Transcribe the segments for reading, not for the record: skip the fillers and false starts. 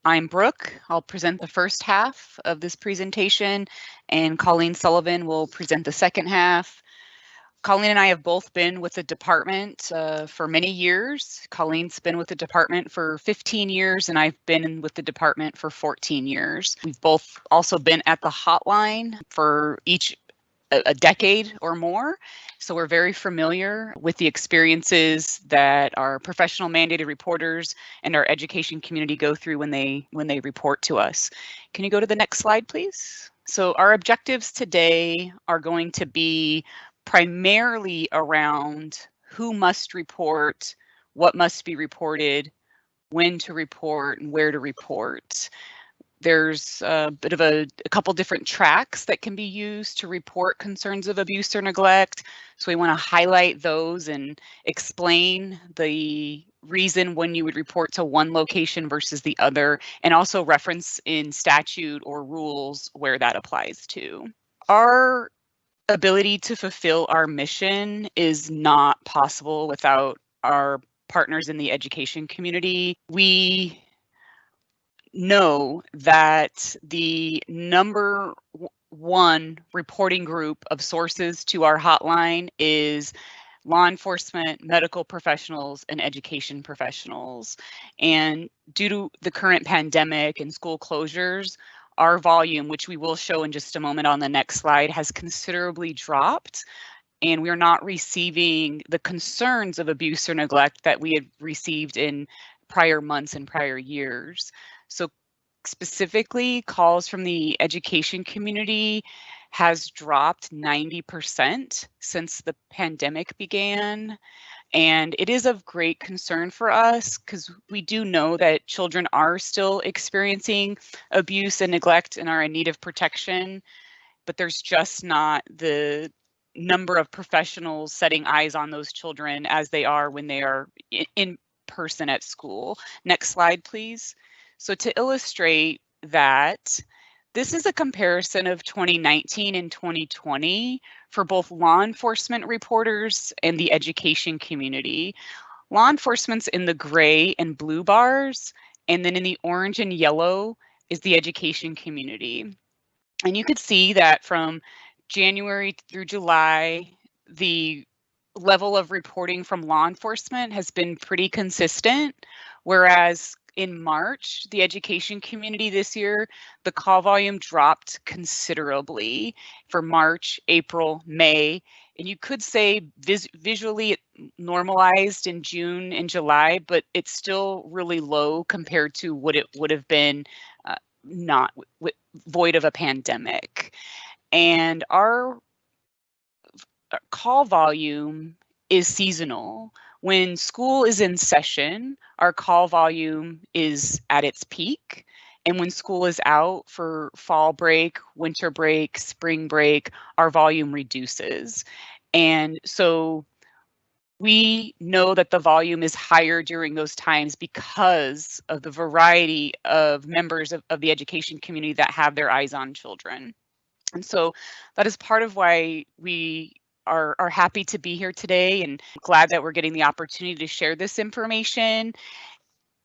I'm Brooke. I'll present the first half of this presentation, and Colleen Sullivan will present the second half. Colleen and I have both been with the department for many years. Colleen's been with the department for 15 years, and I've been with the department for 14 years. We've both also been at the hotline for each a decade or more. So we're very familiar with the experiences that our professional mandated reporters and our education community go through when they report to us. Can you go to the next slide, please? So our objectives today are going to be primarily around who must report, what must be reported, when to report, and where to report. There's a bit of a couple different tracks that can be used to report concerns of abuse or neglect. So we want to highlight those and explain the reason when you would report to one location versus the other, and also reference in statute or rules where that applies to. Our ability to fulfill our mission is not possible without our partners in the education community. We know that the number one reporting group of sources to our hotline is law enforcement, medical professionals, and education professionals. And due to the current pandemic and school closures, our volume, which we will show in just a moment on the next slide, has considerably dropped. And we are not receiving the concerns of abuse or neglect that we had received in prior months and prior years. So specifically, calls from the education community has dropped 90% since the pandemic began. And it is of great concern for us because we do know that children are still experiencing abuse and neglect and are in need of protection, but there's just not the number of professionals setting eyes on those children as they are when they are in person at school. Next slide, please. So to illustrate that, this is a comparison of 2019 and 2020 for both law enforcement reporters and the education community. Law enforcement's in the gray and blue bars, and then in the orange and yellow is the education community. And you could see that from January through July, the level of reporting from law enforcement has been pretty consistent, whereas in March, the education community this year, the call volume dropped considerably for March, April, May. And you could say visually it normalized in June and July, but it's still really low compared to what it would have been not void of a pandemic. And our call volume is seasonal. When school is in session, our call volume is at its peak. And when school is out for fall break, winter break, spring break, our volume reduces. And so we know that the volume is higher during those times because of the variety of members of the education community that have their eyes on children. And so that is part of why we are happy to be here today and glad that we're getting the opportunity to share this information.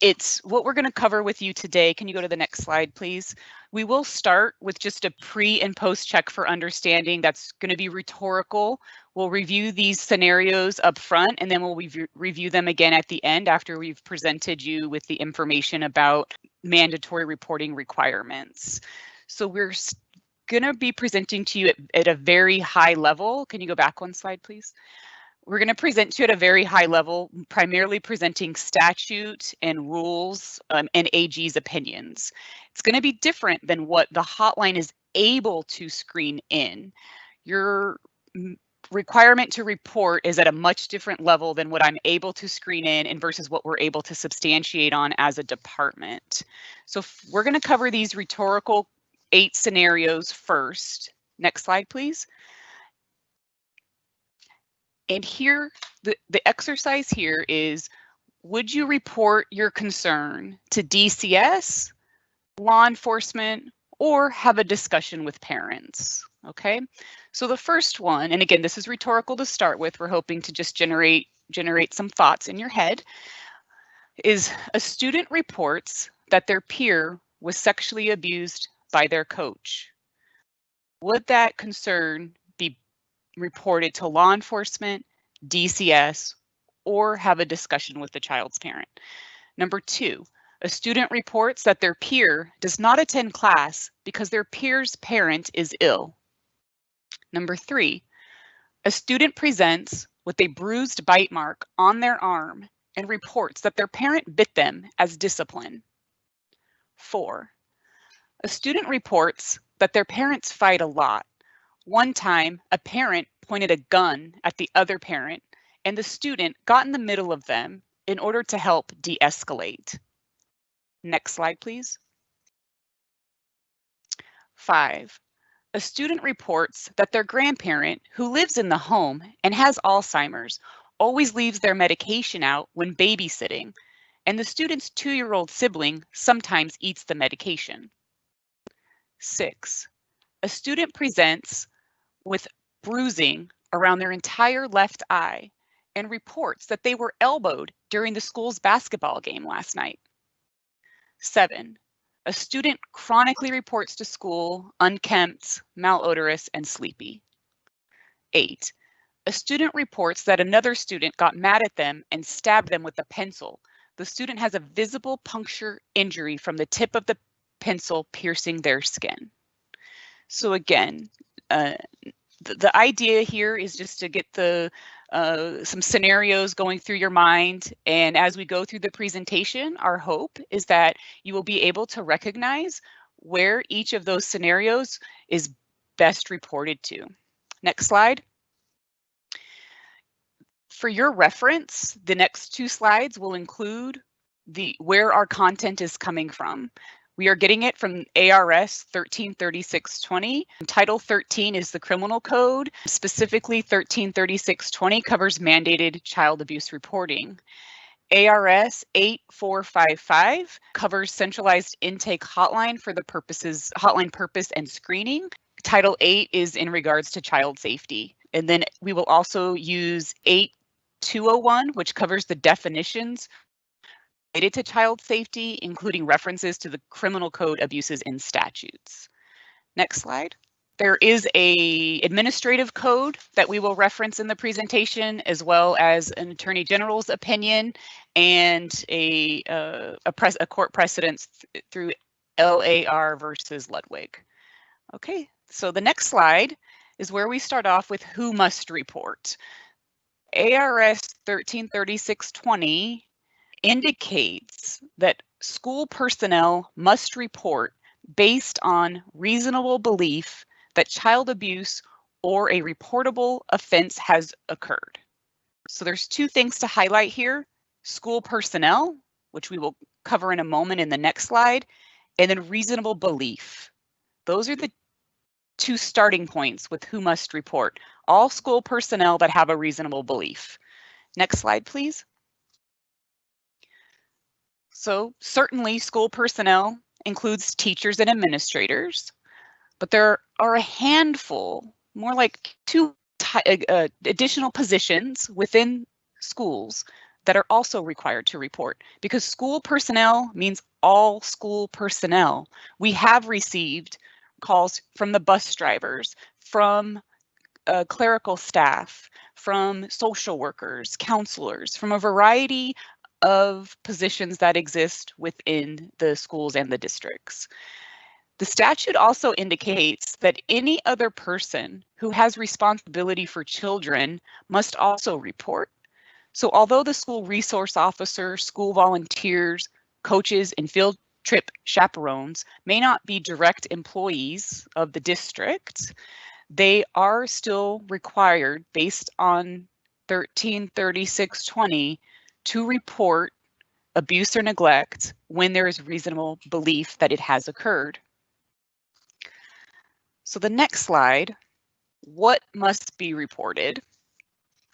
It's what we're going to cover with you today. Can you go to the next slide, please? We will start with just a pre and post check for understanding. That's going to be rhetorical. We'll review these scenarios up front, and then we'll review them again at the end after we've presented you with the information about mandatory reporting requirements. So we're going to be presenting to you at a very high level. Can you go back one slide, please? We're going to present to you at a very high level, primarily presenting statute and rules and AG's opinions. It's going to be different than what the hotline is able to screen in. Your requirement to report is at a much different level than what I'm able to screen in and versus what we're able to substantiate on as a department. So we're going to cover these rhetorical 8 scenarios first. Next slide, please. And here, the exercise here is, would you report your concern to DCS, law enforcement, or have a discussion with parents? Okay, so the first one, and again, this is rhetorical to start with, we're hoping to just generate some thoughts in your head, is a student reports that their peer was sexually abused by their coach, would that concern be reported to law enforcement, DCS, or have a discussion with the child's parent? Number 2, a student reports that their peer does not attend class because their peer's parent is ill. Number 3, a student presents with a bruised bite mark on their arm and reports that their parent bit them as discipline. 4, a student reports that their parents fight a lot. One time, a parent pointed a gun at the other parent, and the student got in the middle of them in order to help de-escalate. Next slide, please. 5, a student reports that their grandparent, who lives in the home and has Alzheimer's, always leaves their medication out when babysitting, and the student's 2-year-old sibling sometimes eats the medication. 6, a student presents with bruising around their entire left eye and reports that they were elbowed during the school's basketball game last night. 7, a student chronically reports to school unkempt, malodorous, and sleepy. 8, a student reports that another student got mad at them and stabbed them with a pencil. The student has a visible puncture injury from the tip of the pencil piercing their skin. So again, the idea here is just to get some scenarios going through your mind. And as we go through the presentation, our hope is that you will be able to recognize where each of those scenarios is best reported to. Next slide. For your reference, the next 2 slides will include where our content is coming from. We are getting it from ARS 133620. Title 13 is the criminal code. Specifically, 133620 covers mandated child abuse reporting. ARS 8455 covers centralized intake hotline for the hotline purpose and screening. Title 8 is in regards to child safety. And then we will also use 8201, which covers the definitions related to child safety, including references to the criminal code abuses and statutes. Next slide. There is an administrative code that we will reference in the presentation, as well as an Attorney General's opinion and a court precedence through LAR versus Ludwig. Okay, so the next slide is where we start off with who must report. ARS 133620 indicates that school personnel must report based on reasonable belief that child abuse or a reportable offense has occurred. So there's 2 things to highlight here: school personnel, which we will cover in a moment in the next slide, and then reasonable belief. Those are the 2 starting points with who must report. All school personnel that have a reasonable belief. Next slide, please. So certainly school personnel includes teachers and administrators, but there are a handful, more like 2 additional positions within schools that are also required to report, because school personnel means all school personnel. We have received calls from the bus drivers, from clerical staff, from social workers, counselors, from a variety of positions that exist within the schools and the districts. The statute also indicates that any other person who has responsibility for children must also report. So although the school resource officer, school volunteers, coaches, and field trip chaperones may not be direct employees of the district, they are still required, based on 133620, to report abuse or neglect when there is reasonable belief that it has occurred. So the next slide, what must be reported?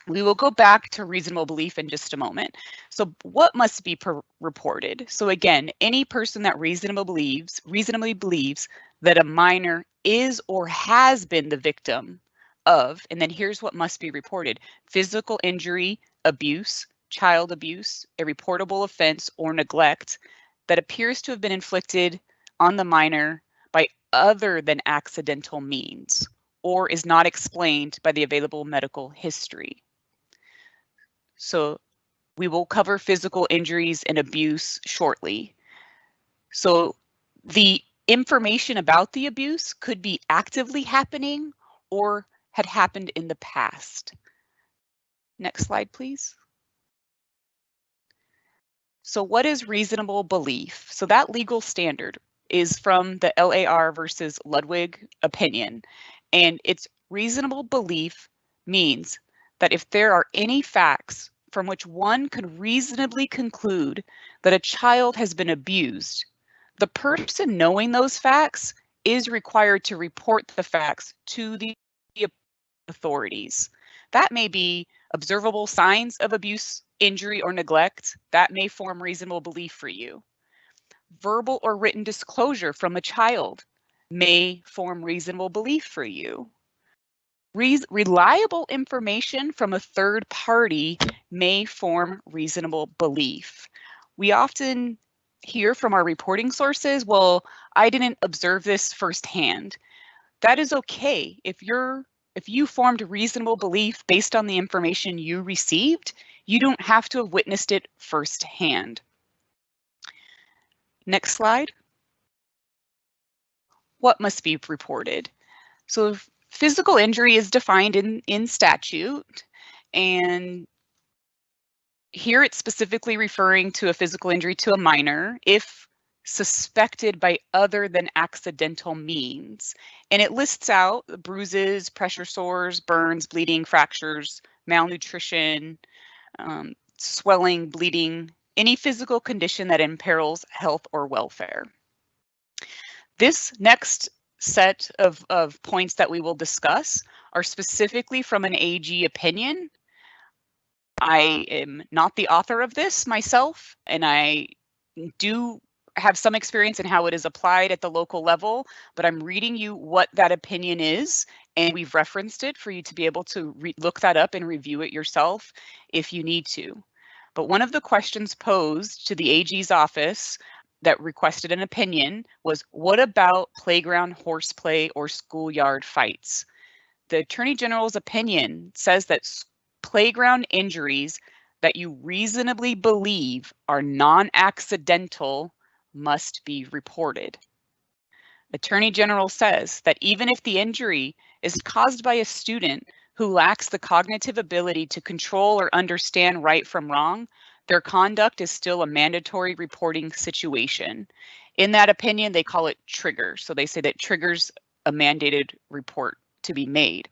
We will go back to reasonable belief in just a moment. So what must be reported? So again, any person that reasonably believes that a minor is or has been the victim of, and then here's what must be reported: physical injury, abuse, child abuse, a reportable offense, or neglect that appears to have been inflicted on the minor by other than accidental means or is not explained by the available medical history. So we will cover physical injuries and abuse shortly. So the information about the abuse could be actively happening or had happened in the past. Next slide, please. So what is reasonable belief? So that legal standard is from the LAR versus Ludwig opinion. And it's reasonable belief means that if there are any facts from which one could reasonably conclude that a child has been abused, the person knowing those facts is required to report the facts to the authorities. That may be observable signs of abuse, injury, or neglect. That may form reasonable belief for you. Verbal or written disclosure from a child may form reasonable belief for you. Reliable information from a third party may form reasonable belief. We often hear from our reporting sources, well, I didn't observe this firsthand. That is okay. If you formed reasonable belief based on the information you received, you don't have to have witnessed it firsthand. Next slide. What must be reported? So physical injury is defined in statute, and here it's specifically referring to a physical injury to a minor if suspected by other than accidental means. And it lists out bruises, pressure sores, burns, bleeding, fractures, malnutrition, swelling, bleeding, any physical condition that imperils health or welfare. This next set of points that we will discuss are specifically from an AG opinion. I am not the author of this myself, and I do have some experience in how it is applied at the local level, but I'm reading you what that opinion is, and we've referenced it for you to be able to look that up and review it yourself if you need to. But one of the questions posed to the AG's office that requested an opinion was, what about playground horseplay or schoolyard fights? The Attorney General's opinion says that playground injuries that you reasonably believe are non-accidental must be reported. Attorney General says that even if the injury is caused by a student who lacks the cognitive ability to control or understand right from wrong, their conduct is still a mandatory reporting situation. In that opinion, they call it trigger. So they say that triggers a mandated report to be made.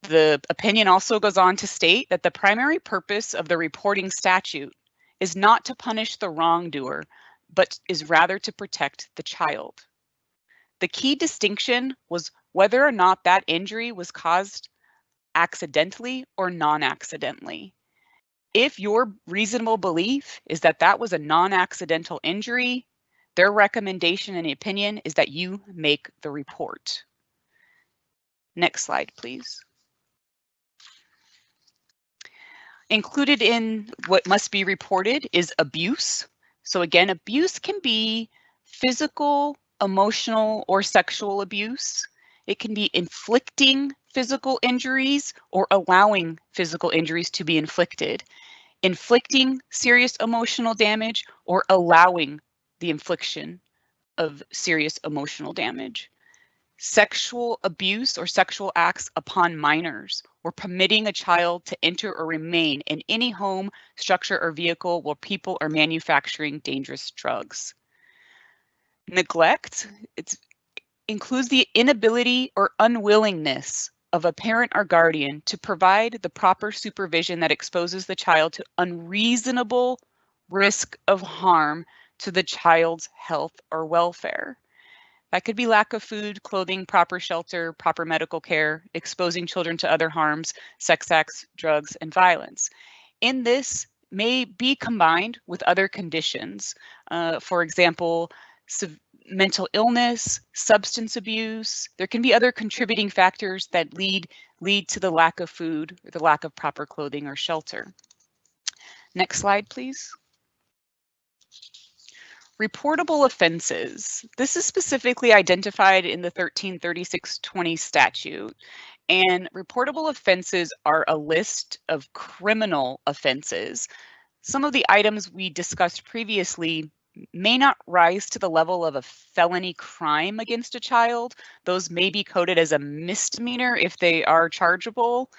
The opinion also goes on to state that the primary purpose of the reporting statute is not to punish the wrongdoer, but is rather to protect the child. The key distinction was whether or not that injury was caused accidentally or non-accidentally. If your reasonable belief is that that was a non-accidental injury, their recommendation and opinion is that you make the report. Next slide, please. Included in what must be reported is abuse. So again, abuse can be physical, emotional, or sexual abuse. It can be inflicting physical injuries or allowing physical injuries to be inflicted, inflicting serious emotional damage, or allowing the infliction of serious emotional damage. Sexual abuse or sexual acts upon minors, or permitting a child to enter or remain in any home, structure, or vehicle where people are manufacturing dangerous drugs. Neglect, it includes the inability or unwillingness of a parent or guardian to provide the proper supervision that exposes the child to unreasonable risk of harm to the child's health or welfare. That could be lack of food, clothing, proper shelter, proper medical care, exposing children to other harms, sex acts, drugs, and violence. In this may be combined with other conditions. For example, mental illness, substance abuse. There can be other contributing factors that lead to the lack of food, or the lack of proper clothing or shelter. Next slide, please. Reportable offenses. This is specifically identified in the 1336-20 statute. And reportable offenses are a list of criminal offenses. Some of the items we discussed previously may not rise to the level of a felony crime against a child. Those may be coded as a misdemeanor if they are chargeable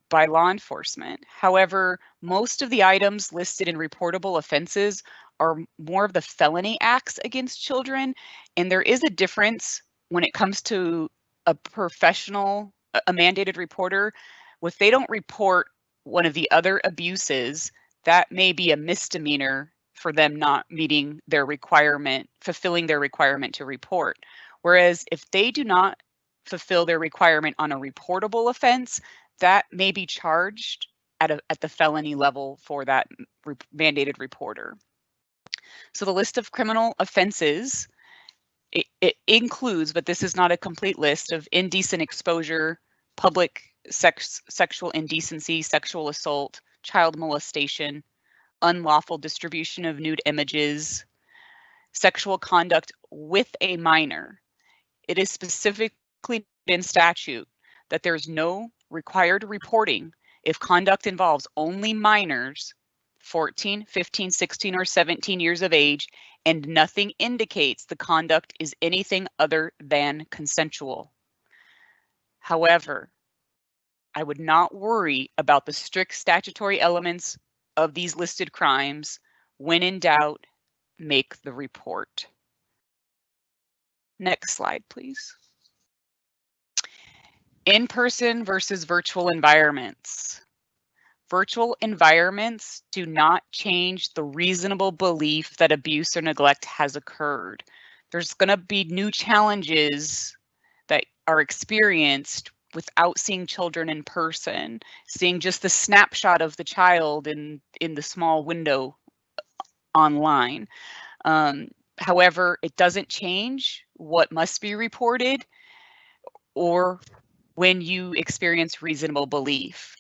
by law enforcement. However, most of the items listed in reportable offenses are more of the felony acts against children, and there is a difference when it comes to a professional, a mandated reporter. If they don't report one of the other abuses, that may be a misdemeanor for them not meeting their requirement, fulfilling their requirement to report. Whereas if they do not fulfill their requirement on a reportable offense, that may be charged at the felony level for that mandated reporter. So the list of criminal offenses, it includes, but this is not a complete list, of indecent exposure, public sexual indecency, sexual assault, child molestation, unlawful distribution of nude images, sexual conduct with a minor. It is specifically in statute that there's no required reporting if conduct involves only minors 14, 15, 16, or 17 years of age, and nothing indicates the conduct is anything other than consensual. However, I would not worry about the strict statutory elements of these listed crimes. When in doubt, make the report. Next slide, please. In-person versus virtual environments. Virtual environments do not change the reasonable belief that abuse or neglect has occurred. There's going to be new challenges that are experienced without seeing children in person, seeing just the snapshot of the child in the small window online. However, it doesn't change what must be reported or when you experience reasonable belief.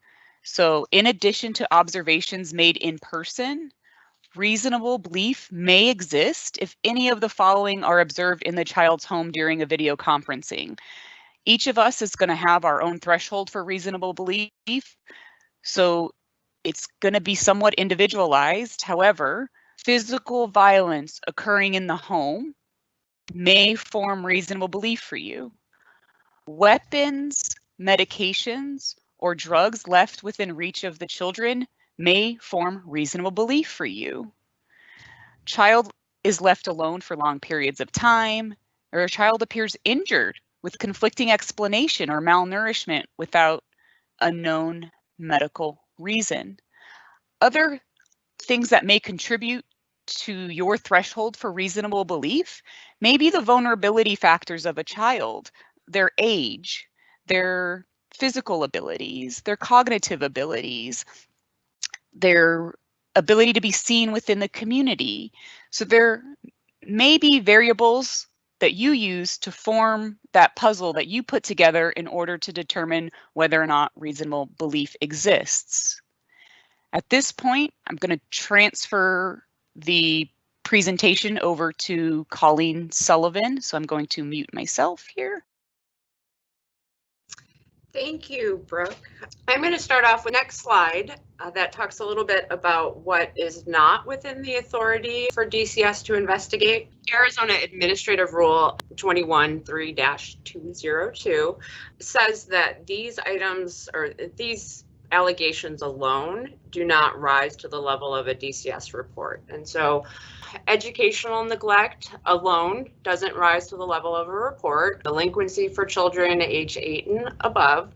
So in addition to observations made in person, reasonable belief may exist if any of the following are observed in the child's home during a video conferencing. Each of us is going to have our own threshold for reasonable belief, so it's going to be somewhat individualized. However, physical violence occurring in the home may form reasonable belief for you. Weapons, medications, or drugs left within reach of the children may form reasonable belief for you. Child is left alone for long periods of time, or a child appears injured with conflicting explanation or malnourishment without a known medical reason. Other things that may contribute to your threshold for reasonable belief may be the vulnerability factors of a child, their age, their physical abilities, their cognitive abilities, their ability to be seen within the community. So there may be variables that you use to form that puzzle that you put together in order to determine whether or not reasonable belief exists. At this point, I'm going to transfer the presentation over to Colleen Sullivan. So I'm going to mute myself here. Thank you, Brooke. I'm going to start off with the next slide that talks a little bit about what is not within the authority for DCS to investigate. Arizona Administrative Rule 21-3-202 says that these items or these allegations alone do not rise to the level of a DCS report. And so educational neglect alone doesn't rise to the level of a report. Delinquency for children age 8 and above,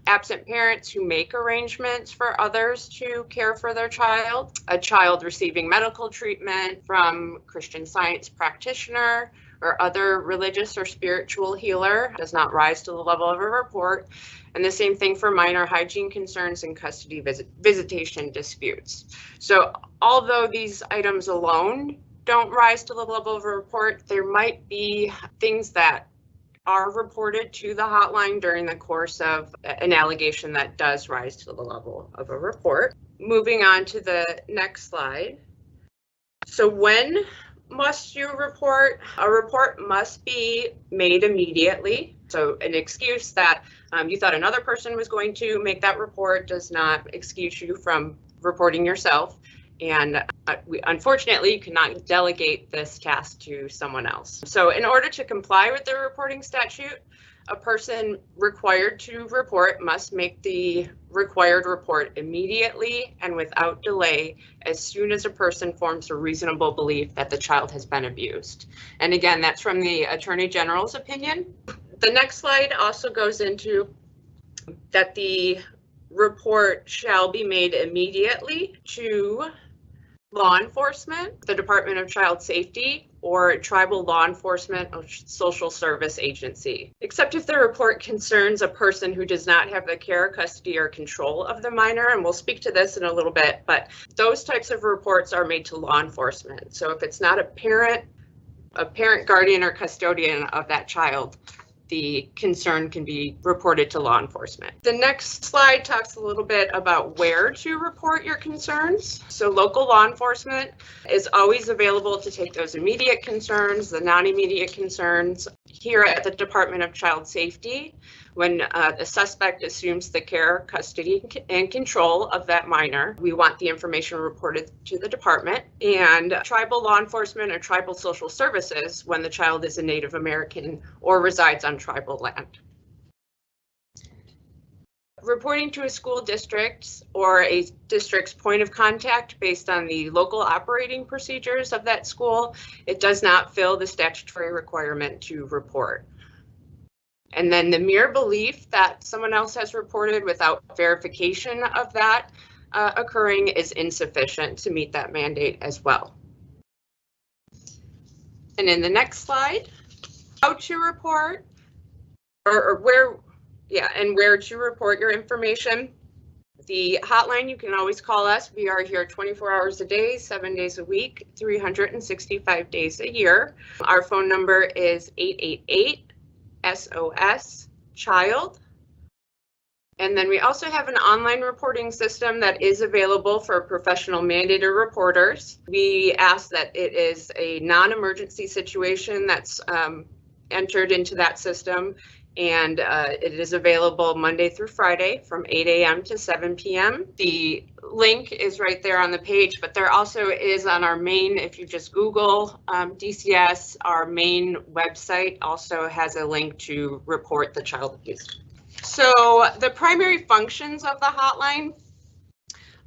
absent parents who make arrangements for others to care for their child, a child receiving medical treatment from Christian Science practitioner or other religious or spiritual healer does not rise to the level of a report. And the same thing for minor hygiene concerns and custody visitation disputes. So although these items alone don't rise to the level of a report, there might be things that are reported to the hotline during the course of an allegation that does rise to the level of a report. Moving on to the next slide. So when must-do report. A report must be made immediately. So an excuse that you thought another person was going to make that report does not excuse you from reporting yourself. And unfortunately, you cannot delegate this task to someone else. So in order to comply with the reporting statute, a person required to report must make the required report immediately and without delay as soon as a person forms a reasonable belief that the child has been abused. And again, that's from the Attorney General's opinion. The next slide also goes into that the report shall be made immediately to law enforcement, the Department of Child Safety, or tribal law enforcement or social service agency, except if the report concerns a person who does not have the care, custody, or control of the minor. And we'll speak to this in a little bit, but those types of reports are made to law enforcement. So if it's not a parent, guardian, or custodian of that child, the concern can be reported to law enforcement. The next slide talks a little bit about where to report your concerns. So local law enforcement is always available to take those immediate concerns, the non-immediate concerns. Here at the Department of Child Safety, when the suspect assumes the care, custody, and control of that minor, we want the information reported to the department. And tribal law enforcement or tribal social services when the child is a Native American or resides on tribal land. Reporting to a school district or a district's point of contact based on the local operating procedures of that school, it does not fill the statutory requirement to report. And then the mere belief that someone else has reported without verification of that occurring is insufficient to meet that mandate as well. And in the next slide, how to report or where to report your information. The hotline, you can always call us. We are here 24 hours a day, 7 days a week, 365 days a year. Our phone number is 888-SOS-CHILD. And then we also have an online reporting system that is available for professional mandated reporters. We ask that it is a non-emergency situation that's entered into that system. And it is available Monday through Friday from 8 a.m. to 7 p.m. The link is right there on the page, but there also is on our main, if you just Google DCS, our main website also has a link to report the child abuse. So the primary functions of the hotline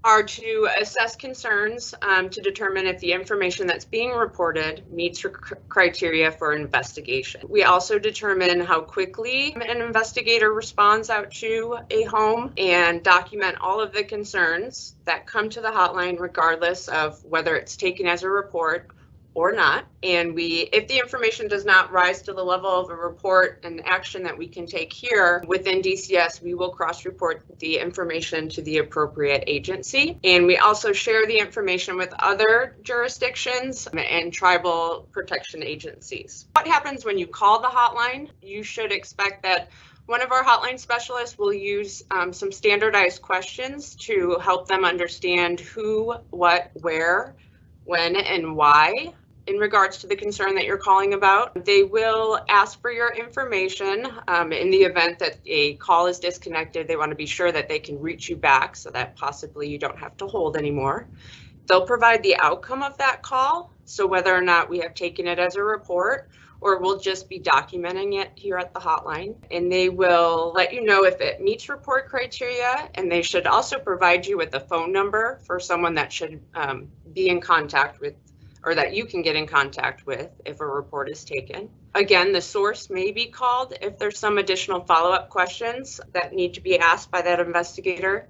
are to assess concerns to determine if the information that's being reported meets criteria for investigation. We also determine how quickly an investigator responds out to a home and document all of the concerns that come to the hotline regardless of whether it's taken as a report or not. And if the information does not rise to the level of a report and action that we can take here within DCS, we will cross-report the information to the appropriate agency. And we also share the information with other jurisdictions and tribal protection agencies. What happens when you call the hotline? You should expect that one of our hotline specialists will use some standardized questions to help them understand who, what, where, when, and why in regards to the concern that you're calling about. They will ask for your information in the event that a call is disconnected. They want to be sure that they can reach you back so that possibly you don't have to hold anymore. They'll provide the outcome of that call, so whether or not we have taken it as a report or we'll just be documenting it here at the hotline. And they will let you know if it meets report criteria, and they should also provide you with a phone number for someone that should be in contact with, or that you can get in contact with if a report is taken. Again, the source may be called if there's some additional follow-up questions that need to be asked by that investigator.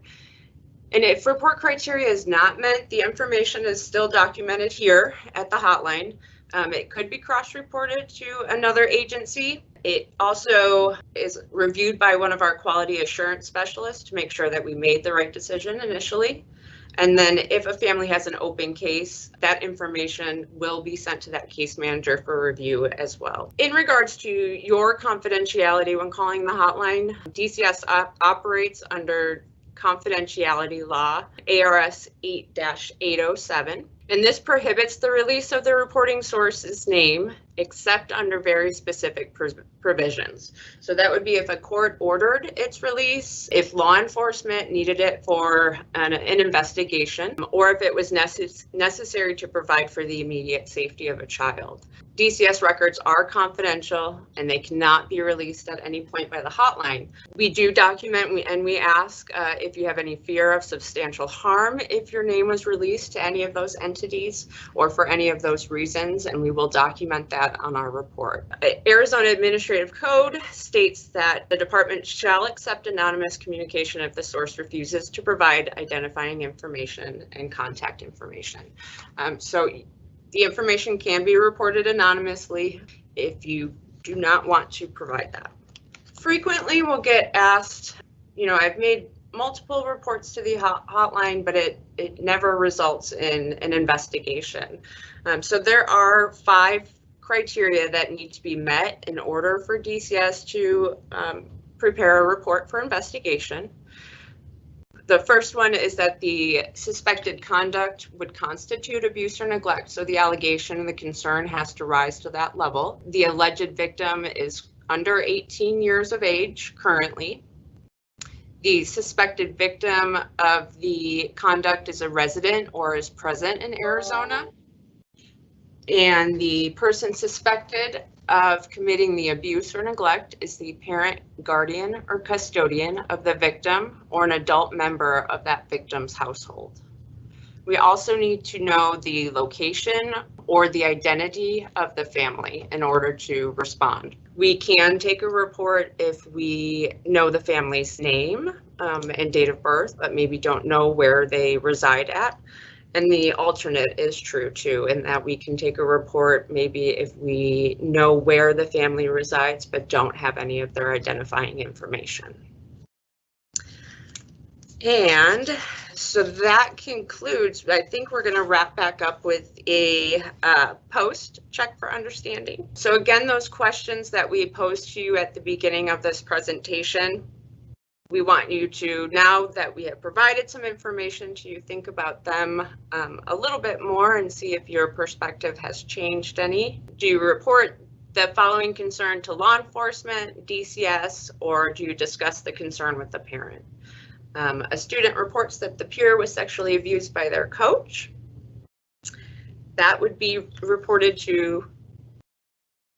And if report criteria is not met, the information is still documented here at the hotline. It could be cross-reported to another agency. It also is reviewed by one of our quality assurance specialists to make sure that we made the right decision initially. And then if a family has an open case, that information will be sent to that case manager for review as well. In regards to your confidentiality when calling the hotline, DCS operates under confidentiality law, ARS 8-807. And this prohibits the release of the reporting source's name except under very specific provisions. So that would be if a court ordered its release, if law enforcement needed it for an investigation, or if it was necessary to provide for the immediate safety of a child. DCS records are confidential and they cannot be released at any point by the hotline. We do document and we ask if you have any fear of substantial harm if your name was released to any of those entities or for any of those reasons, and we will document that on our report. Arizona Administrative Code states that the department shall accept anonymous communication if the source refuses to provide identifying information and contact information. So the information can be reported anonymously if you do not want to provide that. Frequently we'll get asked, I've made multiple reports to the hotline, but it never results in an investigation. So there are 5 criteria that need to be met in order for DCS to prepare a report for investigation. The first one is that the suspected conduct would constitute abuse or neglect. So the allegation and the concern has to rise to that level. The alleged victim is under 18 years of age currently. The suspected victim of the conduct is a resident or is present in Arizona. And the person suspected of committing the abuse or neglect is the parent, guardian, or custodian of the victim or an adult member of that victim's household. We also need to know the location or the identity of the family in order to respond. We can take a report if we know the family's name and date of birth, but maybe don't know where they reside at. And the alternate is true too, in that we can take a report maybe if we know where the family resides, but don't have any of their identifying information. And so that concludes, I think we're going to wrap back up with a post check for understanding. So again, those questions that we posed to you at the beginning of this presentation, we want you to, now that we have provided some information to you, think about them a little bit more and see if your perspective has changed any. Do you report the following concern to law enforcement, DCS, or do you discuss the concern with the parent? A student reports that the peer was sexually abused by their coach. That would be reported to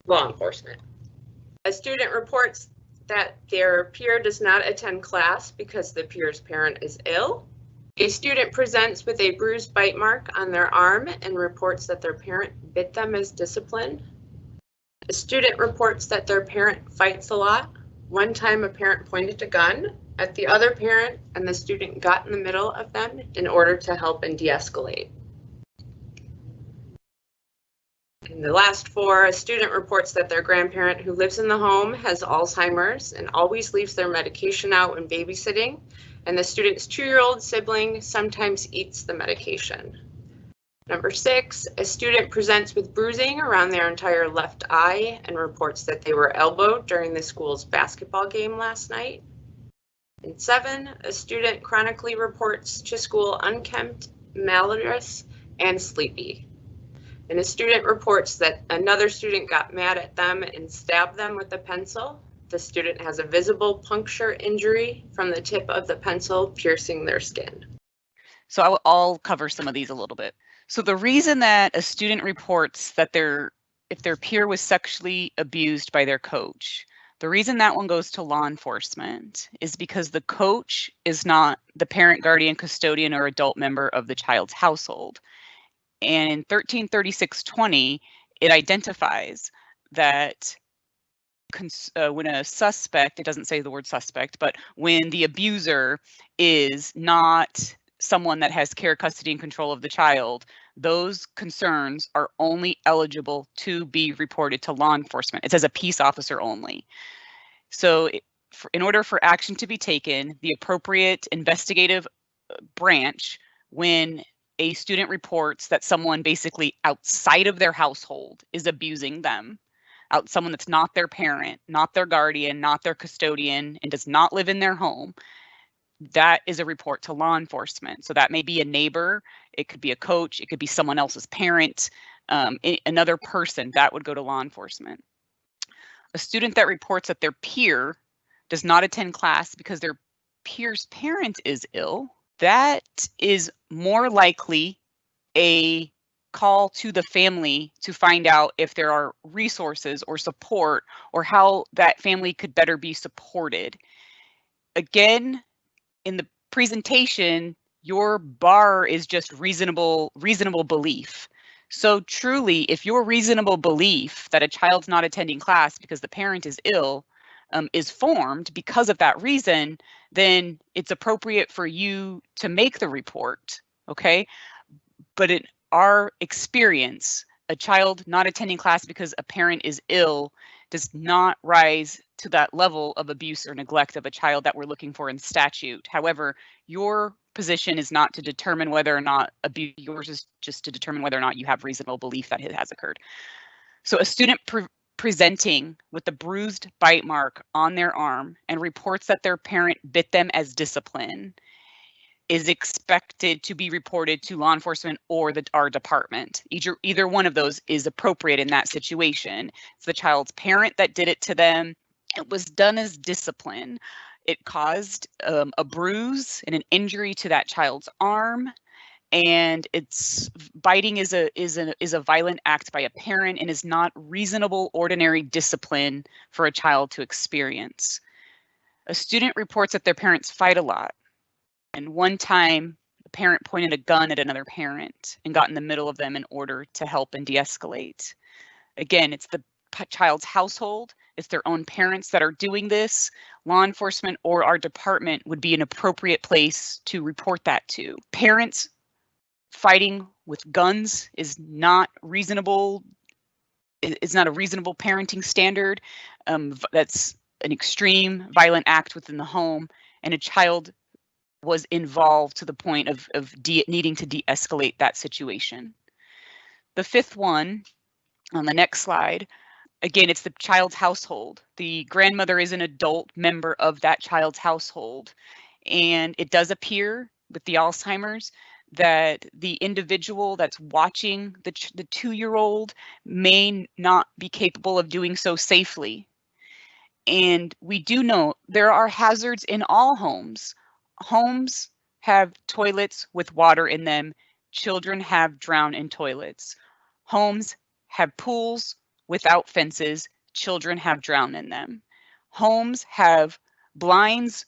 law enforcement. A student reports that their peer does not attend class because the peer's parent is ill. A student presents with a bruised bite mark on their arm and reports that their parent bit them as discipline. A student reports that their parent fights a lot. One time a parent pointed a gun at the other parent and the student got in the middle of them in order to help and de-escalate. And the last 4, a student reports that their grandparent who lives in the home has Alzheimer's and always leaves their medication out when babysitting, and the student's 2-year-old sibling sometimes eats the medication. Number 6, a student presents with bruising around their entire left eye and reports that they were elbowed during the school's basketball game last night. And 7, a student chronically reports to school unkempt, malodorous, and sleepy. And a student reports that another student got mad at them and stabbed them with a pencil. The student has a visible puncture injury from the tip of the pencil piercing their skin. So I'll cover some of these a little bit. So the reason that a student reports that if their peer was sexually abused by their coach, the reason that one goes to law enforcement is because the coach is not the parent, guardian, custodian, or adult member of the child's household. And in 133620, it identifies that when a suspect, it doesn't say the word suspect, but when the abuser is not someone that has care, custody, and control of the child, those concerns are only eligible to be reported to law enforcement. It says a peace officer only. So in order for action to be taken, the appropriate investigative branch, when a student reports that someone basically outside of their household is abusing them, someone that's not their parent, not their guardian, not their custodian, and does not live in their home, that is a report to law enforcement. So that may be a neighbor, it could be a coach, it could be someone else's parent, another person. That would go to law enforcement. A student that reports that their peer does not attend class because their peer's parent is ill, that is more likely a call to the family to find out if there are resources or support or how that family could better be supported. Again, in the presentation, your bar is just reasonable belief. So truly, if your reasonable belief that a child's not attending class because the parent is ill is formed because of that reason, then it's appropriate for you to make the report, okay? But in our experience, a child not attending class because a parent is ill does not rise to that level of abuse or neglect of a child that we're looking for in statute. However, your position is not to determine whether or not abuse, yours is just to determine whether or not you have reasonable belief that it has occurred. So a student presenting with a bruised bite mark on their arm and reports that their parent bit them as discipline is expected to be reported to law enforcement or our department. Either one of those is appropriate in that situation. It's the child's parent that did it to them. It was done as discipline. It caused a bruise and an injury to that child's arm. And it's biting is a violent act by a parent and is not reasonable, ordinary discipline for a child to experience. A student reports that their parents fight a lot. And one time, the parent pointed a gun at another parent and got in the middle of them in order to help and de-escalate. Again, it's the child's household, it's their own parents that are doing this. Law enforcement or our department would be an appropriate place to report that to. Parents fighting with guns is not reasonable. It's not a reasonable parenting standard. That's an extreme violent act within the home, and a child was involved to the point of needing to de-escalate that situation. The fifth one on the next slide, again, it's the child's household. The grandmother is an adult member of that child's household. And it does appear with the Alzheimer's that the individual that's watching the 2-year-old may not be capable of doing so safely. And we do know there are hazards in all homes. Homes have toilets with water in them. Children have drowned in toilets. Homes have pools without fences. Children have drowned in them. Homes have blinds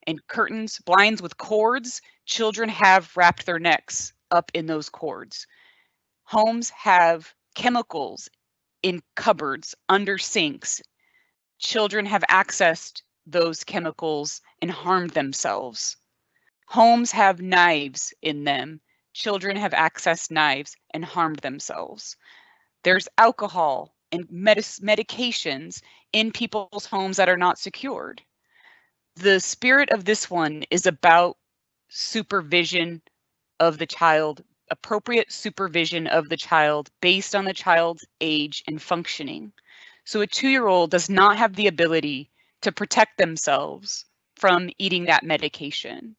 and curtains, blinds with cords. Children have wrapped their necks up in those cords. Homes have chemicals in cupboards, under sinks. Children have accessed those chemicals and harmed themselves. Homes have knives in them. Children have accessed knives and harmed themselves. There's alcohol and medications in people's homes that are not secured. The spirit of this one is about supervision of the child, appropriate supervision of the child based on the child's age and functioning. So a 2-year-old does not have the ability to protect themselves from eating that medication.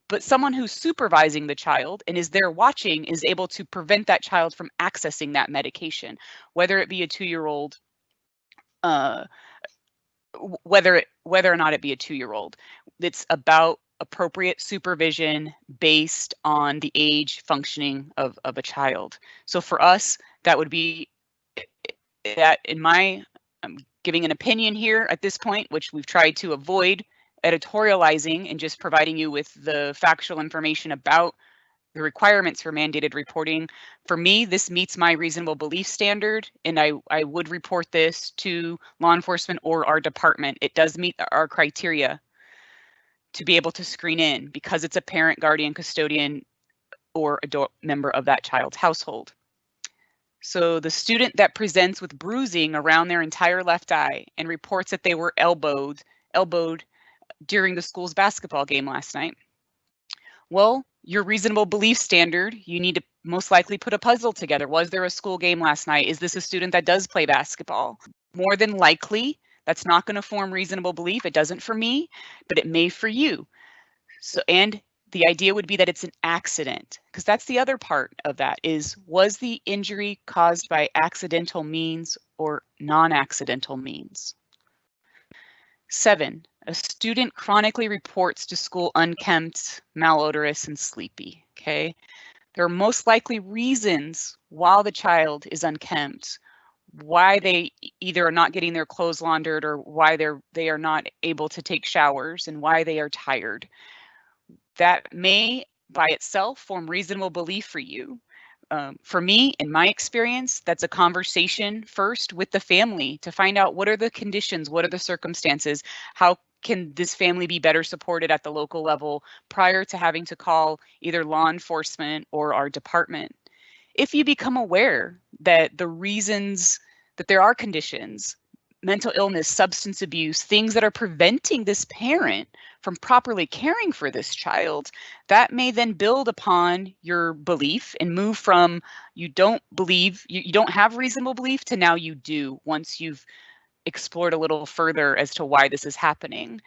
But someone who's supervising the child and is there watching is able to prevent that child from accessing that medication, whether it be a 2-year-old, whether or not it be a 2-year-old. It's about appropriate supervision based on the age functioning of a child. So for us, that would be that I'm giving an opinion here at this point, which we've tried to avoid editorializing and just providing you with the factual information about the requirements for mandated reporting. For me, this meets my reasonable belief standard, and I would report this to law enforcement or our department. It does meet our criteria to be able to screen in because it's a parent, guardian, custodian, or adult member of that child's household. So the student that presents with bruising around their entire left eye and reports that they were elbowed during the school's basketball game last night. Well, your reasonable belief standard, you need to most likely put a puzzle together. Was there a school game last night? Is this a student that does play basketball? More than likely, that's not going to form reasonable belief. It doesn't for me, but it may for you. So, and the idea would be that it's an accident, because that's the other part of that is, was the injury caused by accidental means or non-accidental means? 7, a student chronically reports to school unkempt, malodorous, and sleepy. Okay, there are most likely reasons while the child is unkempt, why they either are not getting their clothes laundered or why they are not able to take showers and why they are tired. That may by itself form reasonable belief for you. For me, in my experience, that's a conversation first with the family to find out what are the conditions, what are the circumstances, how can this family be better supported at the local level prior to having to call either law enforcement or our department. If you become aware that the reasons that there are conditions, mental illness, substance abuse, things that are preventing this parent from properly caring for this child, that may then build upon your belief and move from you don't believe, you don't have reasonable belief to now you do, once you've explored a little further as to why this is happening.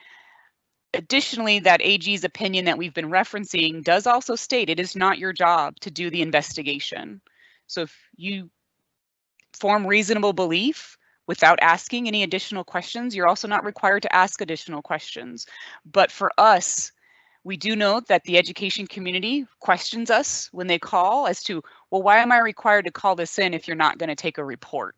Additionally, that AG's opinion that we've been referencing does also state it is not your job to do the investigation. So if you form reasonable belief without asking any additional questions, you're also not required to ask additional questions. But for us, we do know that the education community questions us when they call as to, well, why am I required to call this in if you're not going to take a report?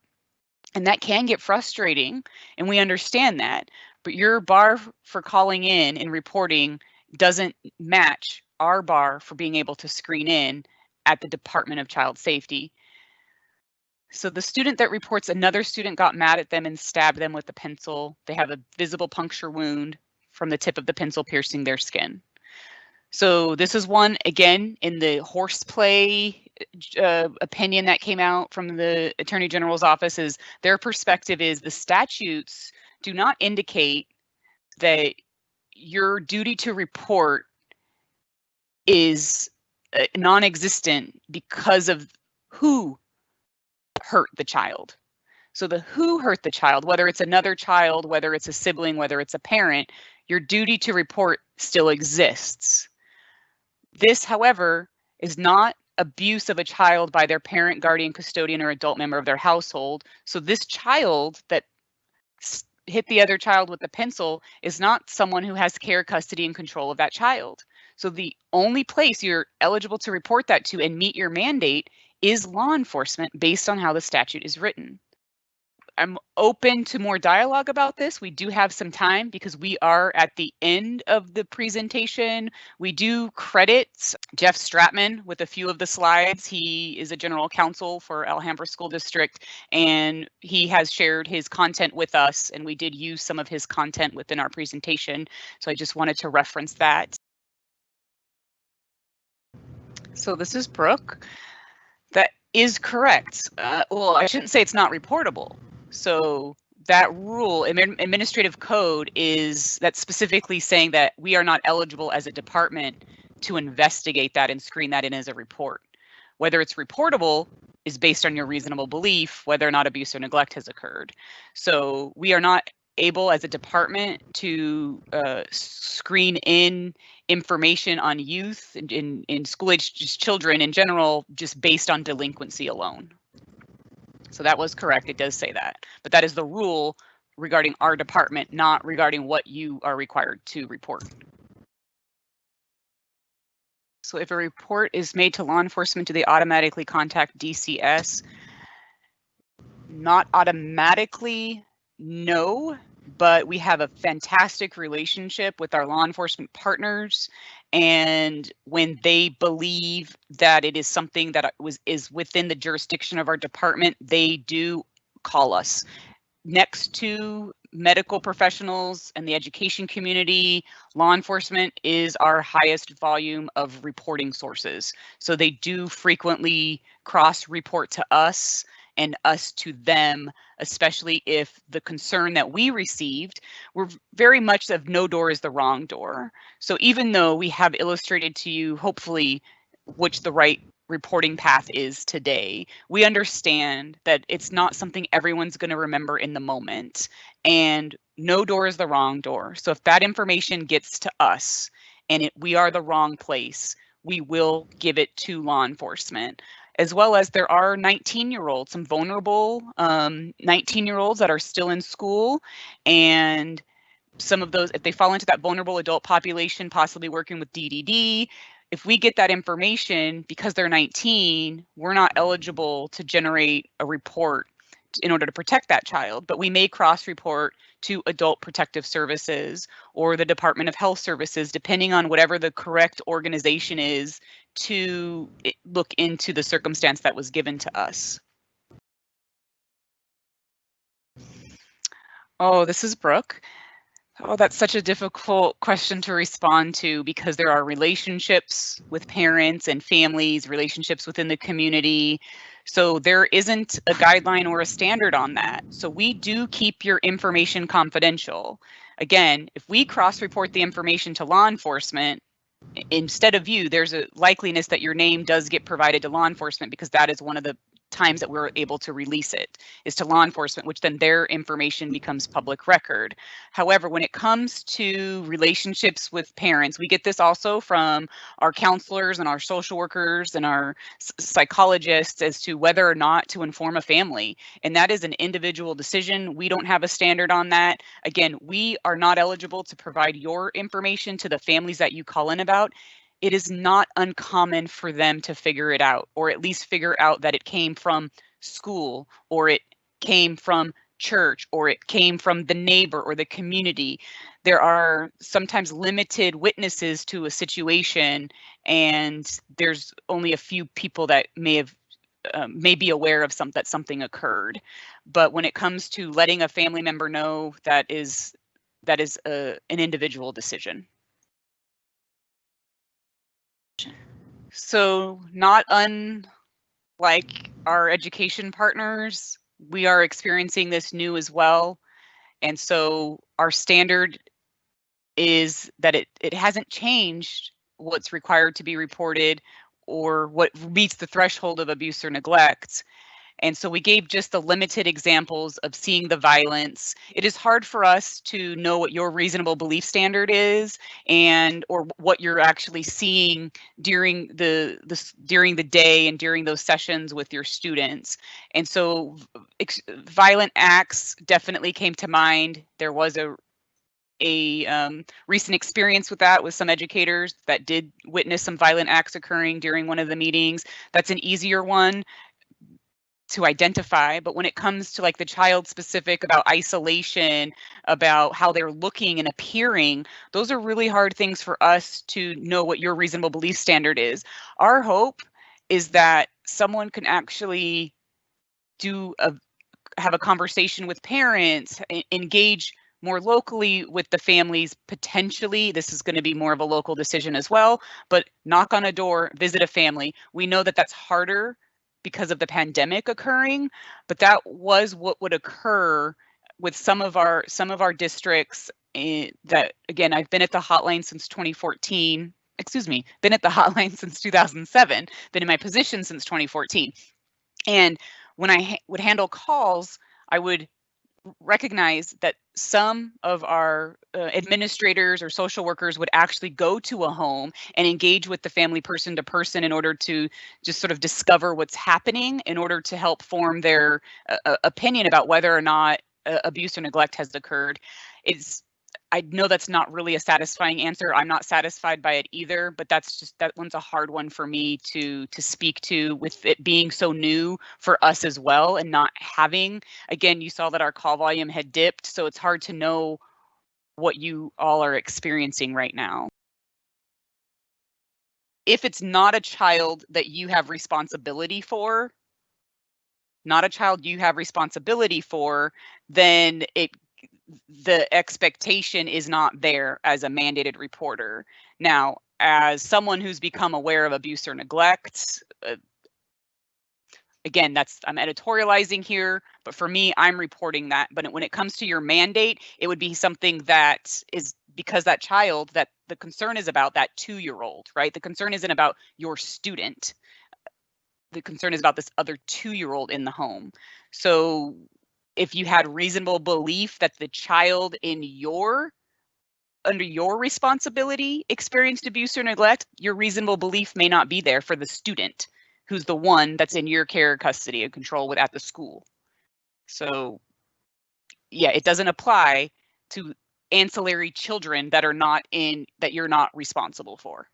And that can get frustrating, and we understand that. But your bar for calling in and reporting doesn't match our bar for being able to screen in at the Department of Child Safety. So the student that reports another student got mad at them and stabbed them with a pencil, they have a visible puncture wound from the tip of the pencil piercing their skin. So this is one, again, in the horseplay opinion that came out from the Attorney General's office, is their perspective is the statutes do not indicate that your duty to report is non-existent because of who hurt the child. So the who hurt the child, whether it's another child, whether it's a sibling, whether it's a parent, your duty to report still exists. This, however, is not abuse of a child by their parent, guardian, custodian, or adult member of their household. So this child that hit the other child with the pencil is not someone who has care, custody, and control of that child. So the only place you're eligible to report that to and meet your mandate is law enforcement based on how the statute is written. I'm open to more dialogue about this. We do have some time because we are at the end of the presentation. We do credit Jeff Stratman with a few of the slides. He is a general counsel for Alhambra School District, and he has shared his content with us, and we did use some of his content within our presentation. So I just wanted to reference that. So this is Brooke. That is correct. Well, I shouldn't say it's not reportable. So that rule, administrative code, is that's specifically saying that we are not eligible as a department to investigate that and screen that in as a report. Whether it's reportable is based on your reasonable belief, whether or not abuse or neglect has occurred. So we are not able as a department to screen in information on youth in school-aged children in general, just based on delinquency alone. So that was correct. It does say that, but that is the rule regarding our department, not regarding what you are required to report. So if a report is made to law enforcement, do they automatically contact DCS? Not automatically, no, but we have a fantastic relationship with our law enforcement partners, and when they believe that it is something that is within the jurisdiction of our department, they do call us. Next to medical professionals and the education community, law enforcement is our highest volume of reporting sources. So they do frequently cross-report to us and us to them, especially if the concern that we received were very much of no door is the wrong door. So even though we have illustrated to you, hopefully, which the right reporting path is today, we understand that it's not something everyone's going to remember in the moment, and no door is the wrong door. So if that information gets to us and we are the wrong place, we will give it to law enforcement. As well as there are 19-year-olds, some vulnerable 19-year-olds that are still in school, and some of those, if they fall into that vulnerable adult population, possibly working with DDD, if we get that information because they're 19, we're not eligible to generate a report in order to protect that child, but we may cross-report to Adult Protective Services or the Department of Health Services, depending on whatever the correct organization is to look into the circumstance that was given to us. Oh, this is Brooke. Oh, that's such a difficult question to respond to because there are relationships with parents and families, relationships within the community. So there isn't a guideline or a standard on that. So we do keep your information confidential. Again, if we cross-report the information to law enforcement, instead of you, there's a likeliness that your name does get provided to law enforcement because that is one of the times that we're able to release it is to law enforcement, which then their information becomes public record. However, when it comes to relationships with parents, we get this also from our counselors and our social workers and our psychologists as to whether or not to inform a family. And that is an individual decision. We don't have a standard on that. Again, we are not eligible to provide your information to the families that you call in about. It is not uncommon for them to figure it out, or at least figure out that it came from school, or it came from church, or it came from the neighbor or the community. There are sometimes limited witnesses to a situation, and there's only a few people that may be aware of that something occurred. But when it comes to letting a family member know, that is an individual decision. So not unlike our education partners, we are experiencing this new as well. And so our standard is that it hasn't changed what's required to be reported or what meets the threshold of abuse or neglect. And so we gave just the limited examples of seeing the violence. It is hard for us to know what your reasonable belief standard is or what you're actually seeing during the day and during those sessions with your students. And so violent acts definitely came to mind. There was a recent experience with that with some educators that did witness some violent acts occurring during one of the meetings. That's an easier one to identify, but when it comes to like the child specific about isolation, about how they're looking and appearing, those are really hard things for us to know what your reasonable belief standard is. Our hope is that someone can actually have a conversation with parents, engage more locally with the families. Potentially, this is going to be more of a local decision as well, but knock on a door, visit a family. We know that that's harder because of the pandemic occurring, but that was what would occur with some of our districts. That again, I've been at the hotline since 2014. Been at the hotline since 2007. Been in my position since 2014. And when I would handle calls, I would recognize that some of our administrators or social workers would actually go to a home and engage with the family person to person in order to just sort of discover what's happening in order to help form their opinion about whether or not abuse or neglect has occurred. I know that's not really a satisfying answer. I'm not satisfied by it either, but that one's a hard one for me to speak to, with it being so new for us as well, and not having, again, you saw that our call volume had dipped, so it's hard to know what you all are experiencing right now. If it's not a child that you have responsibility for, then the expectation is not there as a mandated reporter. Now, as someone who's become aware of abuse or neglect, again, I'm editorializing here, but for me, I'm reporting that. But when it comes to your mandate, it would be something that is because that child, that the concern is about that 2-year-old, right? The concern isn't about your student. The concern is about this other 2-year-old in the home. So if you had reasonable belief that the child in your under your responsibility experienced abuse or neglect, your reasonable belief may not be there for the student who's the one that's in your care, custody, and control at the school. So yeah, it doesn't apply to ancillary children that are not that you're not responsible for.